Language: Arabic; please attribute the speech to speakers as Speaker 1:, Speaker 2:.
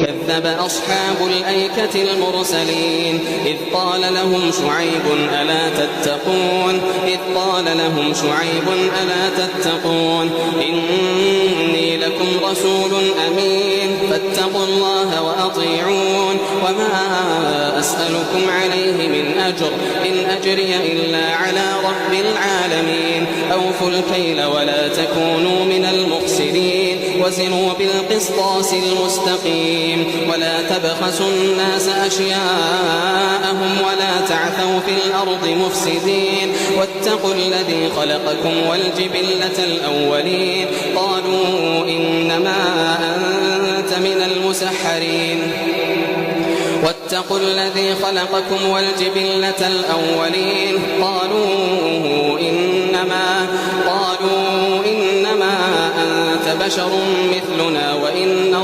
Speaker 1: كذب أصحاب الأيكة المرسلين إذ قال لهم شعيب ألا تتقون إني لكم رسول أمين فاتقوا الله وأطيعون وما أسألكم عليه من أجر إن أجري إلا على رب العالمين أوفوا الكيل ولا تكونوا من المخسرين وزنوا بالقسطاس المستقيم ولا تبخسوا الناس أشياءهم ولا تعثوا في الأرض مفسدين واتقوا الذي خلقكم والجبلة الأولين قالوا إنما أنت من المسحرين واتقوا الذي خلقكم والجبلة الأولين قالوا إنما أنت بشر مثلنا وإن